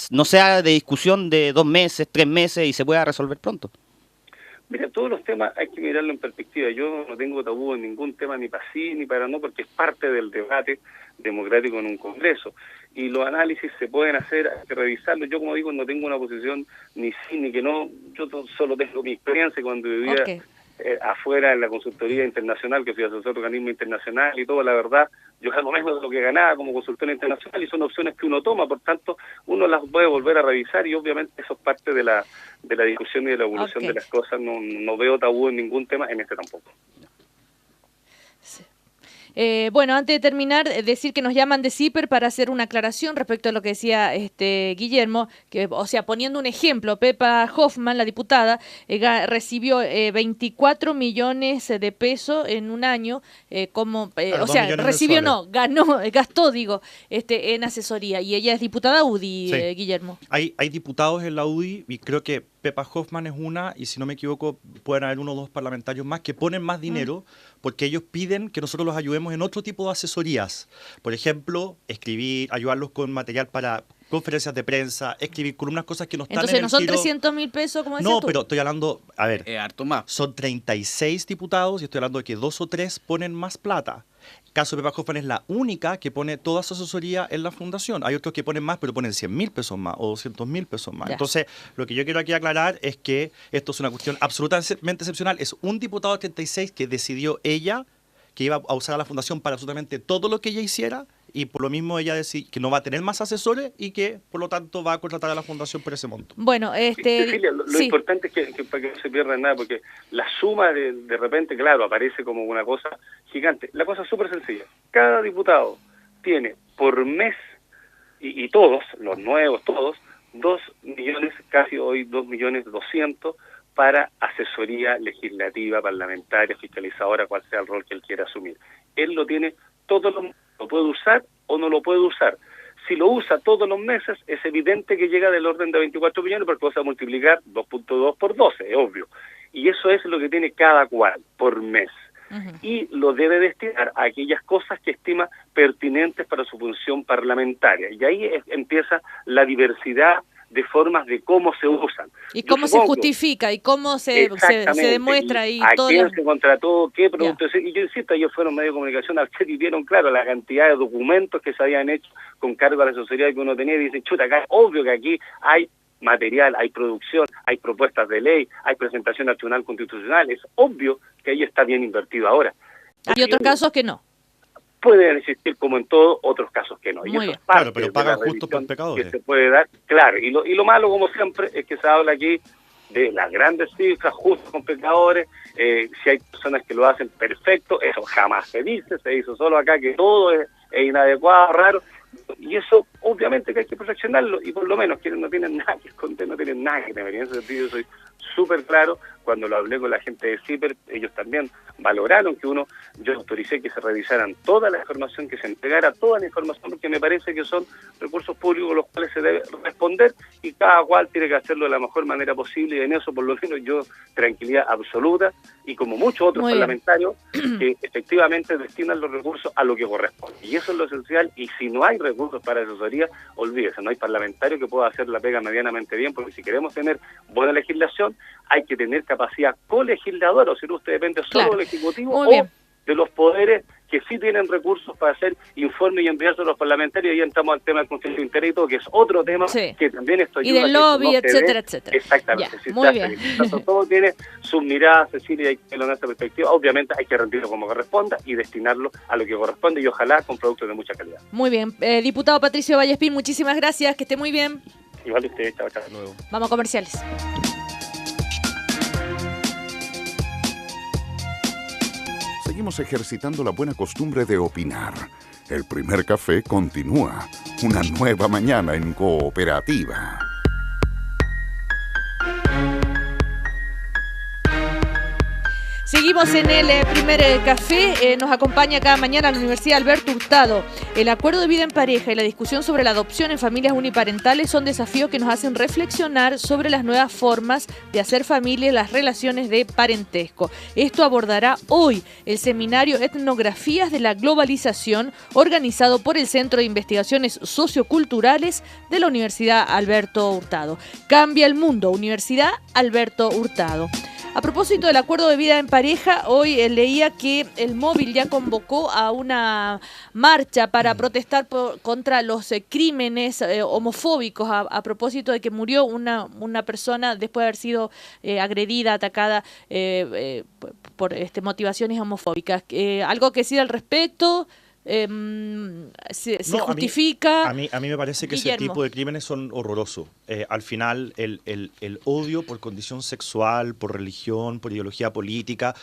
no sea de discusión de 2 meses, 3 meses, y se pueda resolver pronto. Mira, todos los temas hay que mirarlo en perspectiva. Yo no tengo tabú en ningún tema, ni para sí ni para no, porque es parte del debate democrático en un congreso. Y los análisis se pueden hacer, hay que revisarlos. Yo, como digo, no tengo una posición ni sí ni que no. Yo solo tengo mi experiencia cuando vivía afuera en la consultoría internacional, que fui asesor de organismo internacional y todo, la verdad, yo gano menos de lo que ganaba como consultor internacional y son opciones que uno toma, por tanto, uno las puede volver a revisar y obviamente eso es parte de la discusión y de la evolución de las cosas. No veo tabú en ningún tema, en este tampoco. Sí. Bueno, antes de terminar, decir que nos llaman de CIPER para hacer una aclaración respecto a lo que decía Guillermo, que, o sea, poniendo un ejemplo, Pepa Hoffman, la diputada, recibió 24 millones de pesos en un año, o sea, recibió gastó, en asesoría, y ella es diputada UDI, sí. Guillermo. Hay diputados en la UDI, y creo que Pepa Hoffman es una, y si no me equivoco, pueden haber 1 o 2 parlamentarios más que ponen más dinero porque ellos piden que nosotros los ayudemos en otro tipo de asesorías. Por ejemplo, ayudarlos con material para conferencias de prensa, escribir columnas, cosas que no están Entonces, en el ¿no son giro. 300.000 pesos, como decías tú? No, pero estoy hablando, a ver, harto más. Son 36 diputados y estoy hablando de que 2 o 3 ponen más plata. El caso de Pepa Hoffman es la única que pone toda su asesoría en la fundación. Hay otros que ponen más, pero ponen 100.000 pesos más o 200.000 pesos más. Ya. Entonces, lo que yo quiero aquí aclarar es que esto es una cuestión absolutamente excepcional. Es un diputado de 36 que decidió ella que iba a usar a la fundación para absolutamente todo lo que ella hiciera y por lo mismo ella decide que no va a tener más asesores y que por lo tanto va a contratar a la fundación por ese monto. Bueno, Cecilia, lo sí. importante es que para que no se pierda nada, porque la suma de repente, claro, aparece como una cosa gigante. La cosa es súper sencilla. Cada diputado tiene por mes, y todos, los nuevos, todos, 2 millones, casi hoy 2.200.000 para asesoría legislativa, parlamentaria, fiscalizadora, cual sea el rol que él quiera asumir. Él lo tiene todos los meses, lo puede usar o no lo puede usar. Si lo usa todos los meses, es evidente que llega del orden de 24 millones porque vas a multiplicar 2.2 por 12, es obvio. Y eso es lo que tiene cada cual por mes. Y lo debe destinar a aquellas cosas que estima pertinentes para su función parlamentaria. Y ahí empieza la diversidad de formas de cómo se usan. Y cómo se justifica y cómo se demuestra y a todo. quién se contrató, qué productos. Y yo insisto, ellos fueron medios de comunicación y vieron, claro, la cantidad de documentos que se habían hecho con cargo a la asesoría que uno tenía y dicen, chuta, acá obvio que aquí hay material, hay producción, hay propuestas de ley, hay presentación al Tribunal Constitucional. Es obvio que ahí está bien invertido ahora. Hay otros casos que no. Pueden existir, como en todo, otros casos que no. Muy Y eso bien. es parte Claro, pero de pagan la justo por revisión pecadores. que se puede dar. Claro, y lo malo, como siempre, es que se habla aquí de las grandes cifras, justos con pecadores. Si hay personas que lo hacen perfecto, eso jamás se dice, se hizo solo acá que todo es inadecuado, raro. Y eso, obviamente, que hay que perfeccionarlo, y por lo menos quienes no tienen nada que esconder, no tienen nada que temer. Y en ese sentido, yo soy súper claro. Cuando lo hablé con la gente de CIPER, ellos también valoraron que yo autoricé que se revisaran toda la información, que se entregara toda la información, porque me parece que son recursos públicos los cuales se debe responder, y cada cual tiene que hacerlo de la mejor manera posible, y en eso, por lo menos, yo tranquilidad absoluta, y como muchos otros Muy bien. parlamentarios, que efectivamente destinan los recursos a lo que corresponde. Y eso es lo esencial, y si no hay recursos para asesoría, olvídese, no hay parlamentario que pueda hacer la pega medianamente bien, porque si queremos tener buena legislación, hay que tener capacidad colegisladora, o si no, usted depende solo Claro. del Ejecutivo Muy o bien. de los poderes que sí tienen recursos para hacer informes y enviarse a los parlamentarios. Y ahí entramos al tema del conflicto de interés y todo, que es otro tema Sí. que también esto Y ayuda del a que eso lobby, no se etcétera, dé. etcétera. Exactamente. Ya, Sí, muy se bien. hace. Entonces, todo tiene sus miradas, Cecilia, y hay que verlo en esa perspectiva. Obviamente hay que rendirlo como corresponda y destinarlo a lo que corresponde, y ojalá con productos de mucha calidad. Muy bien. Diputado Patricio Vallespín, muchísimas gracias. Que esté muy bien. Igual usted, chao, chao. Luego. Vamos a comerciales. Seguimos ejercitando la buena costumbre de opinar. El primer café continúa. Una nueva mañana en Cooperativa. Seguimos en el primer café. Nos acompaña cada mañana la Universidad Alberto Hurtado. El acuerdo de vida en pareja y la discusión sobre la adopción en familias uniparentales son desafíos que nos hacen reflexionar sobre las nuevas formas de hacer familia y las relaciones de parentesco. Esto abordará hoy el seminario Etnografías de la Globalización, organizado por el Centro de Investigaciones Socioculturales de la Universidad Alberto Hurtado. Cambia el mundo, Universidad Alberto Hurtado. A propósito del acuerdo de vida en pareja, hoy leía que el Móvil ya convocó a una marcha para protestar contra los crímenes homofóbicos, a propósito de que murió una persona después de haber sido agredida, atacada por motivaciones homofóbicas. ¿Algo que decir al respecto? ¿Se No, justifica? A mí me parece que ese Guillermo. tipo de crímenes son horrorosos. Al final, el odio por condición sexual, por religión, por ideología política.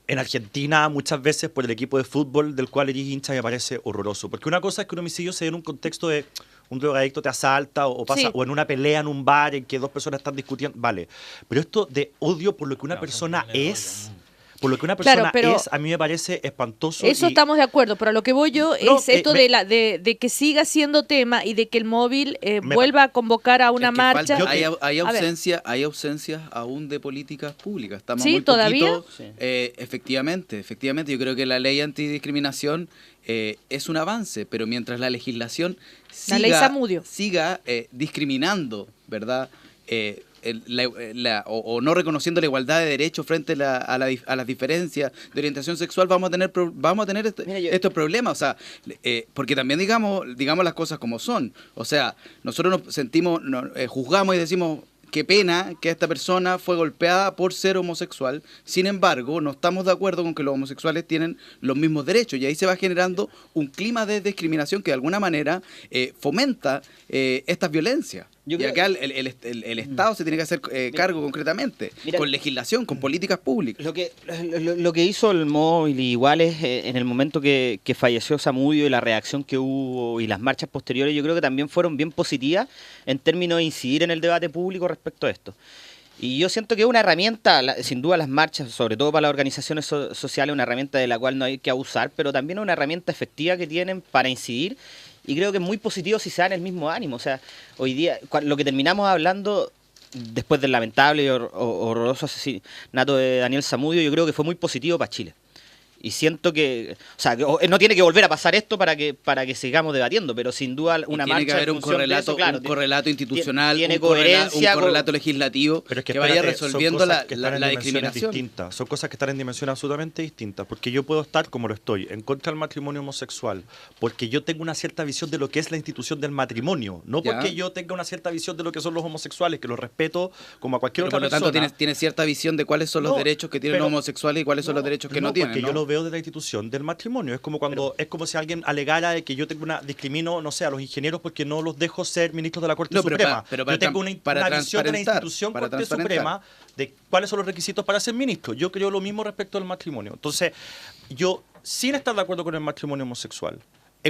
En Argentina, muchas veces por el equipo de fútbol del cual eres hincha, me parece horroroso. Porque una cosa es que un homicidio se dé en un contexto de un drogadicto te asalta o pasa, Sí. o en una pelea en un bar en que dos personas están discutiendo. Vale. Pero esto de odio por lo que una persona es. Por lo que una persona Claro, pero es, a mí me parece espantoso. Eso estamos de acuerdo, pero a lo que voy yo No, es esto de que siga siendo tema y de que el Móvil vuelva a convocar a una Es que marcha. falta- hay A ver. ausencias aún de políticas públicas. Estamos Sí, muy ¿todavía? poquito, efectivamente. Yo creo que la ley antidiscriminación es un avance, pero mientras la legislación La ley Zamudio. siga discriminando, ¿verdad? O no reconociendo la igualdad de derechos frente a las diferencias de orientación sexual, vamos a tener Mira, yo- estos problemas. O sea, porque también digamos las cosas como son. O sea, nosotros nos sentimos, juzgamos y decimos, qué pena que esta persona fue golpeada por ser homosexual. Sin embargo, no estamos de acuerdo con que los homosexuales tienen los mismos derechos. Y ahí se va generando un clima de discriminación que de alguna manera fomenta estas violencias. Yo Y creo- acá el Estado se tiene que hacer cargo concretamente, Mira, con legislación, con políticas públicas. Lo que hizo el móvil igual es en el momento que falleció Zamudio y la reacción que hubo y las marchas posteriores, yo creo que también fueron bien positivas en términos de incidir en el debate público respecto a esto. Y yo siento que es una herramienta, sin duda las marchas, sobre todo para las organizaciones sociales, una herramienta de la cual no hay que abusar, pero también es una herramienta efectiva que tienen para incidir. Y creo que es muy positivo si se da en el mismo ánimo. O sea, hoy día, lo que terminamos hablando después del lamentable y horroroso asesinato de Daniel Zamudio, yo creo que fue muy positivo para Chile. Y siento que, o sea, no tiene que volver a pasar esto para que sigamos debatiendo, pero sin duda una Tiene marcha que haber en un función de correlato, eso, claro, un correlato institucional, tiene un coherencia correlato legislativo Pero es que vaya espérate, son resolviendo cosas la que están en dimensiones discriminación. distintas. Son cosas que están en dimensiones absolutamente distintas. Porque yo puedo estar, como lo estoy, en contra del matrimonio homosexual, porque yo tengo una cierta visión de lo que es la institución del matrimonio. No Ya. porque yo tenga una cierta visión de lo que son los homosexuales, que los respeto como a cualquier Pero otra por lo tanto persona. tienes cierta visión de cuáles son los No, derechos que tienen pero- los homosexuales y cuáles son los derechos que no tienen, porque ¿no? yo lo veo de la institución del matrimonio. Es como cuando es como si alguien alegara de que yo tengo discrimino, no sé, a los ingenieros porque no los dejo ser ministros de la Corte No, pero Suprema. pero yo tengo una visión de la transparentar, institución para Corte transparentar. Suprema de cuáles son los requisitos para ser ministro. Yo creo lo mismo respecto al matrimonio. Entonces, yo, sin estar de acuerdo con el matrimonio homosexual,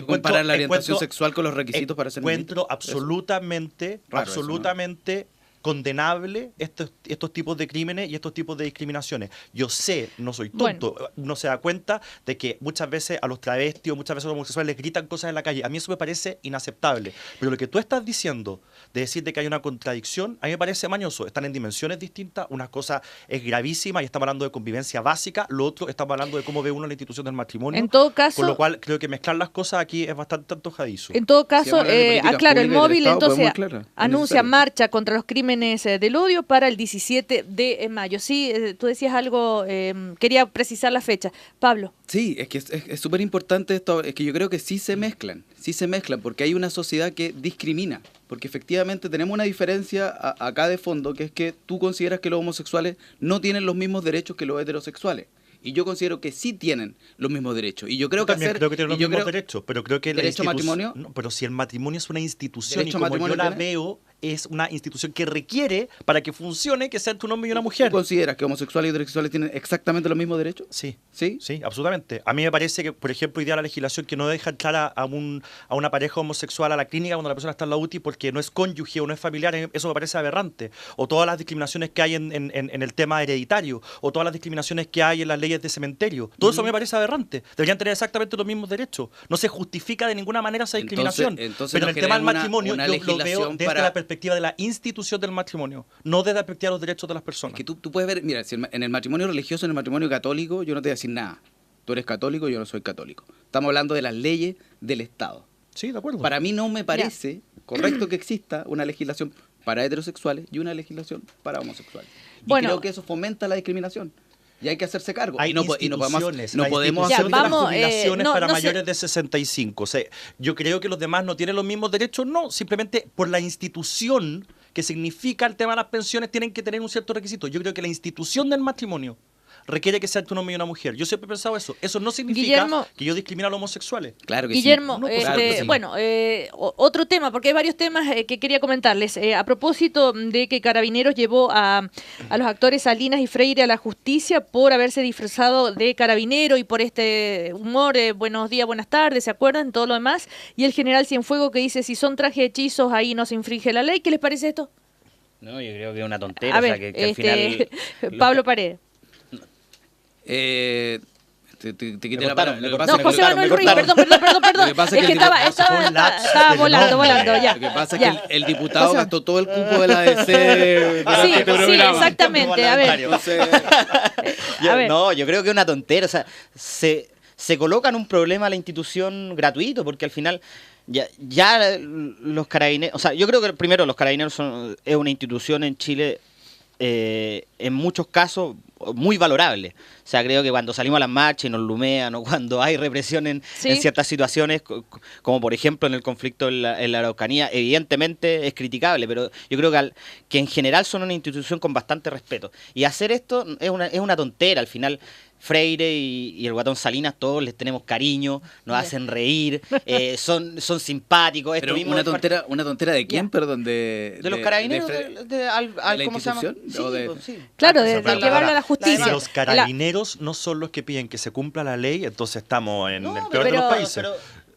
Comparar la orientación sexual con los requisitos para ser encuentro ministro. absolutamente, Raro eso, ¿no? absolutamente condenable estos tipos de crímenes y estos tipos de discriminaciones. Yo sé, no soy tonto, uno se da cuenta de que muchas veces a los travestis o muchas veces a los homosexuales les gritan cosas en la calle. A mí eso me parece inaceptable. Pero lo que tú estás diciendo, de decir de que hay una contradicción, a mí me parece mañoso. Están en dimensiones distintas, una cosa es gravísima y estamos hablando de convivencia básica, lo otro estamos hablando de cómo ve uno la institución del matrimonio. En todo caso, Con lo cual creo que mezclar las cosas aquí es bastante antojadizo. En todo Si caso, vamos a hablar de políticas aclaro, el públicas del móvil Estado, entonces podemos aclarar, es anuncia necesario. marcha contra los crímenes del odio para el 17 de mayo. Sí, tú decías algo, quería precisar la fecha. Pablo. Sí, es que es súper importante esto, es que yo creo que sí se mezclan, porque hay una sociedad que discrimina, porque efectivamente tenemos una diferencia acá de fondo, que es que tú consideras que los homosexuales no tienen los mismos derechos que los heterosexuales. Y yo considero que sí tienen los mismos derechos. Y yo creo Yo que también hacer... creo que tienen los y yo mismos creo- derechos, pero creo que la ¿Derecho a matrimonio? No, pero si el matrimonio es una institución y ¿Derecho a como yo matrimonio la tiene? veo, es una institución que requiere, para que funcione, que sea entre un hombre y una mujer. ¿Tú consideras que homosexuales y heterosexuales tienen exactamente los mismos derechos? Sí. ¿Sí? Sí, absolutamente. A mí me parece que, por ejemplo, hoy día la legislación que no deja entrar a una pareja homosexual a la clínica cuando la persona está en la UTI porque no es cónyuge o no es familiar, eso me parece aberrante. O todas las discriminaciones que hay en el tema hereditario, o todas las discriminaciones que hay en las leyes de cementerio. Todo eso me parece aberrante. Deberían tener exactamente los mismos derechos. No se justifica de ninguna manera esa discriminación. Entonces Pero no en el tema del generemos matrimonio una yo lo veo legislación desde para- la perspectiva de la institución del matrimonio, no desde la perspectiva de los derechos de las personas. Que tú puedes ver, mira, si en el matrimonio religioso, en el matrimonio católico, yo no te voy a decir nada. Tú eres católico, yo no soy católico. Estamos hablando de las leyes del Estado. Sí, de acuerdo. Para mí no me parece correcto que exista una legislación para heterosexuales y una legislación para homosexuales. Y Bueno. creo que eso fomenta la discriminación. Y hay que hacerse cargo. Hay y no podemos, instituciones, no la podemos Ya, institución de hacer... vamos, las jubilaciones no- para no sé. mayores de 65. O sea, yo creo que los demás no tienen los mismos derechos, no, simplemente por la institución que significa el tema de las pensiones tienen que tener un cierto requisito. Yo creo que la institución del matrimonio requiere que sea entre un hombre y una mujer. Yo siempre he pensado eso. Eso no significa Guillermo. que yo discrimine a los homosexuales. Claro que Guillermo, sí. No, pues, claro que sí. bueno, otro tema, porque hay varios temas que quería comentarles. A propósito de que Carabineros llevó a los actores Salinas y Freire a la justicia por haberse disfrazado de carabinero y por este humor, buenos días, buenas tardes, ¿se acuerdan? Todo lo demás. Y el general Cienfuegos que dice, si son trajes hechizos, ahí no se infringe la ley. ¿Qué les parece esto? No, yo creo que es una tontera. A o sea, ver, que al final... Pablo Paredes. Te quité la cortaron, palabra. me Lo que cortaron, pasa No, es José que- Manuel me Ruiz, cortaron. perdón. Lo que pasa Es es que que estaba un lapsus estaba del volando, nombre. ya. Lo que pasa ya. es que el diputado José- gastó todo el cupo de la ADC durante Sí, este sí, programa. exactamente. A ver, Entonces, a ver. No, yo creo que es una tontera. O sea, se coloca en un problema la institución gratuito, porque al final ya los carabineros... O sea, yo creo que primero los carabineros es una institución en Chile en muchos casos muy valorable. O sea, creo que cuando salimos a las marchas y nos lumean o cuando hay represión en ciertas situaciones, como por ejemplo en el conflicto en la Araucanía, evidentemente es criticable, pero yo creo que en general son una institución con bastante respeto. Y hacer esto es una tontera. Al final, Freire y el Guatón Salinas, todos les tenemos cariño, nos hacen reír, son simpáticos. Pero una tontera ¿de quién? Perdón, de los carabineros, ¿de ¿cómo se llama? Sí, Claro, de llevarlo a la justicia. Los carabineros no son los que piden que se cumpla la ley, entonces estamos en el peor de los países.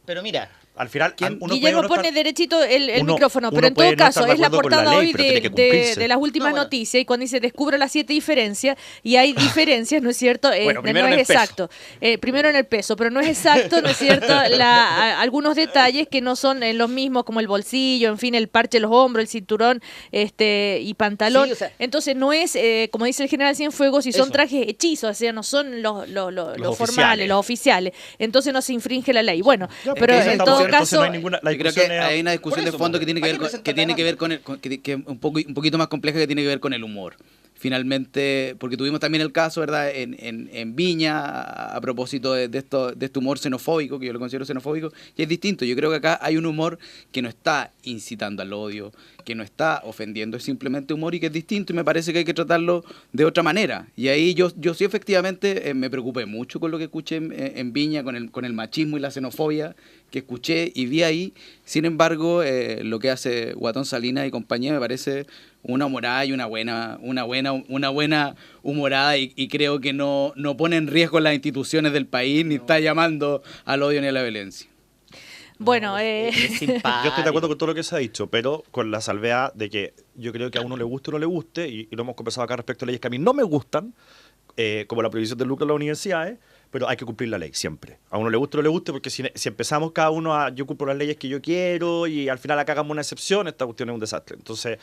Pero mira, al final, Guillermo pone derechito el micrófono, pero en todo caso es la portada hoy de las últimas noticias, y cuando dice descubra las 7 diferencias, y hay diferencias, ¿no es cierto? Bueno, no es exacto. Primero en el peso, pero no es exacto, ¿no es cierto? Algunos detalles que no son los mismos, como el bolsillo, en fin, el parche de los hombros, el cinturón y pantalón. Sí, o sea, entonces no es, como dice el general Cienfuegos, si son trajes hechizos, o sea, no son los formales, los oficiales. Entonces no se infringe la ley. Bueno, pero en todo caso, no hay ninguna, yo creo que hay una discusión de fondo que tiene que ver con un poquito más compleja, que tiene que ver con el humor. Finalmente, porque tuvimos también el caso, ¿verdad?, en Viña, a propósito de este humor xenofóbico, que yo lo considero xenofóbico, y es distinto. Yo creo que acá hay un humor que no está incitando al odio, que no está ofendiendo, es simplemente humor y que es distinto, y me parece que hay que tratarlo de otra manera. Y ahí yo sí efectivamente me preocupé mucho con lo que escuché en Viña, con el machismo y la xenofobia que escuché y vi ahí. Sin embargo, lo que hace Guatón Salinas y compañía me parece una humorada y una buena humorada, y creo que no pone en riesgo las instituciones del país, ni está llamando al odio ni a la violencia. Bueno, yo estoy de acuerdo con todo lo que se ha dicho, pero con la salvedad de que yo creo que a uno le guste o no le guste, y lo hemos conversado acá respecto a leyes que a mí no me gustan, como la prohibición del lucro en las universidades, pero hay que cumplir la ley siempre. A uno le guste o no le guste, porque si empezamos cada uno yo cumplo las leyes que yo quiero y al final acá hagamos una excepción, esta cuestión es un desastre. Entonces,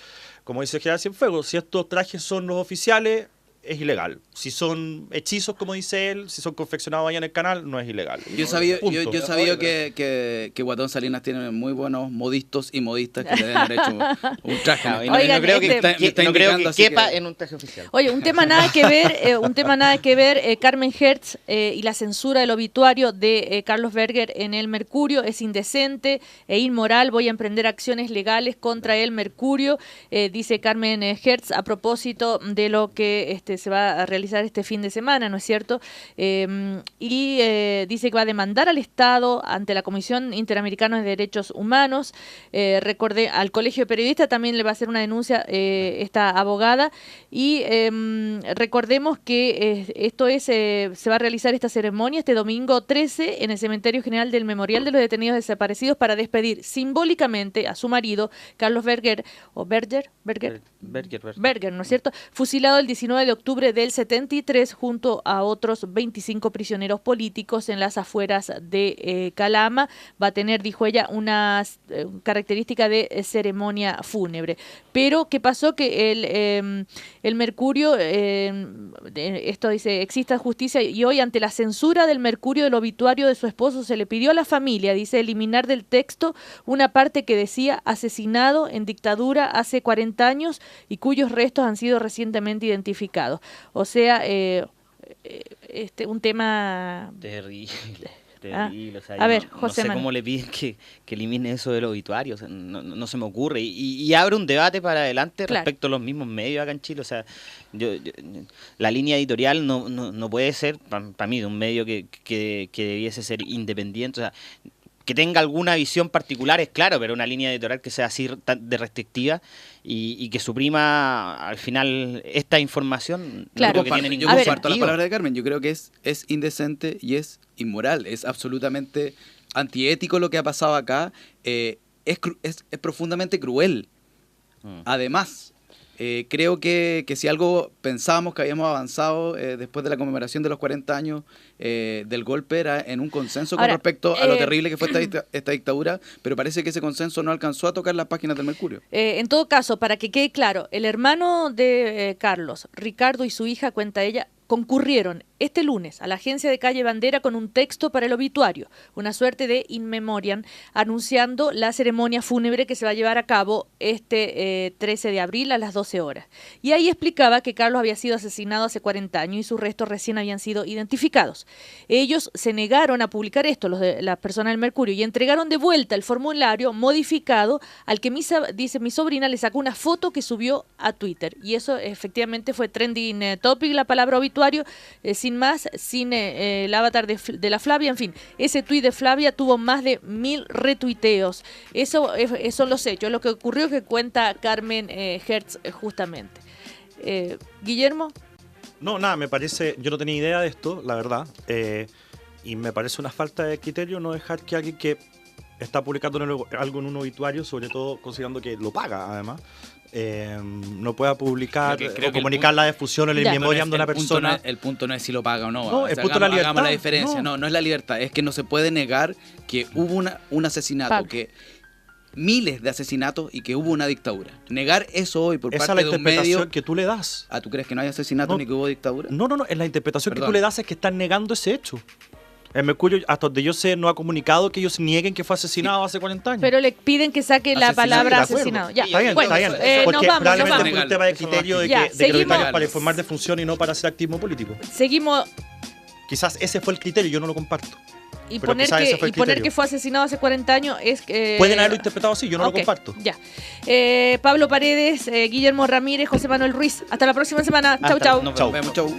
como dice el general Cienfuegos, si estos trajes son los oficiales, es ilegal. Si son hechizos, como dice él, si son confeccionados allá en el canal, no es ilegal. Yo sabía que Guatón Salinas tiene muy buenos modistos y modistas que le deben haber hecho un traje. No creo que quepa en un traje oficial. Oye, un tema nada que ver, Carmen Hertz y la censura del obituario de Carlos Berger en El Mercurio es indecente e inmoral. Voy a emprender acciones legales contra El Mercurio, dice Carmen Hertz, a propósito de lo que se va a realizar este fin de semana, ¿no es cierto? Y dice que va a demandar al Estado ante la Comisión Interamericana de Derechos Humanos. Recordé, al Colegio de Periodistas también le va a hacer una denuncia esta abogada. Y recordemos que se va a realizar esta ceremonia este domingo 13 en el Cementerio General del Memorial de los Detenidos Desaparecidos para despedir simbólicamente a su marido, Carlos Berger, ¿no es cierto?, fusilado el 19 de octubre del 73 junto a otros 25 prisioneros políticos en las afueras de Calama. Va a tener, dijo ella, una característica de ceremonia fúnebre. Pero, ¿qué pasó? Que el Mercurio, esto dice, exista justicia, y hoy ante la censura del Mercurio del obituario de su esposo se le pidió a la familia, dice, eliminar del texto una parte que decía asesinado en dictadura hace 40 años y cuyos restos han sido recientemente identificados. O sea, un tema terrible. O sea, a ver, no José sé cómo le piden que elimine eso del obituario, o sea, no se me ocurre, y abre un debate para adelante respecto a los mismos medios acá en Chile. O sea, la línea editorial no puede ser, para mí, de un medio que debiese ser independiente. O sea, que tenga alguna visión particular es claro, pero una línea editorial que sea así de restrictiva y que suprima al final esta información, claro, no creo que tiene ningún sentido. Yo comparto la palabra de Carmen, yo creo que es indecente y es inmoral, es absolutamente antiético lo que ha pasado acá, es profundamente cruel. Además, creo que si algo pensábamos que habíamos avanzado después de la conmemoración de los 40 años del golpe era en un consenso con respecto a lo terrible que fue esta dictadura, pero parece que ese consenso no alcanzó a tocar las páginas del Mercurio. En todo caso, para que quede claro, el hermano de Carlos, Ricardo, y su hija, cuenta ella, concurrieron este lunes a la agencia de Calle Bandera con un texto para el obituario, una suerte de in memoriam, anunciando la ceremonia fúnebre que se va a llevar a cabo este 13 de abril a las 12 horas. Y ahí explicaba que Carlos había sido asesinado hace 40 años y sus restos recién habían sido identificados. Ellos se negaron a publicar esto, las personas del Mercurio, y entregaron de vuelta el formulario modificado al que dice mi sobrina le sacó una foto que subió a Twitter. Y eso efectivamente fue trending topic, la palabra obituario. Sin más, sin el avatar de la Flavia, en fin, ese tuit de Flavia tuvo más de 1000 retuiteos. Eso son los hechos, lo que ocurrió que cuenta Carmen Hertz justamente. Guillermo. No, nada, me parece, yo no tenía idea de esto, la verdad, y me parece una falta de criterio no dejar que alguien que está publicando algo en un obituario, sobre todo considerando que lo paga además, no pueda publicar creo o que comunicar la difusión en el memoriam de una persona. El punto no es si lo paga o no. No, el punto es la libertad. Hagamos la diferencia. No es la libertad. Es que no se puede negar que hubo un asesinato, que miles de asesinatos y que hubo una dictadura. Negar eso hoy por esa parte es la de un medio... interpretación que tú le das. ¿Tú crees que no hay asesinatos ni que hubo dictadura? No, es la interpretación Perdón. que tú le das, es que están negando ese hecho. El Mercurio, hasta donde yo sé, no ha comunicado que ellos nieguen que fue asesinado hace 40 años. Pero le piden que saque la palabra asesinado. Ya, Está bien, bueno, está bien. nos Porque vamos. probablemente por un tema de criterio de que el obituario es para informar de función y no para hacer activismo político. Seguimos. Quizás ese fue el criterio, yo no lo comparto. Y Pero poner que fue asesinado hace 40 años es... Pueden haberlo interpretado así, yo no lo comparto. Ya. Pablo Paredes, Guillermo Ramírez, José Manuel Ruiz. Hasta la próxima semana. Chau, chau. Nos vemos, chau.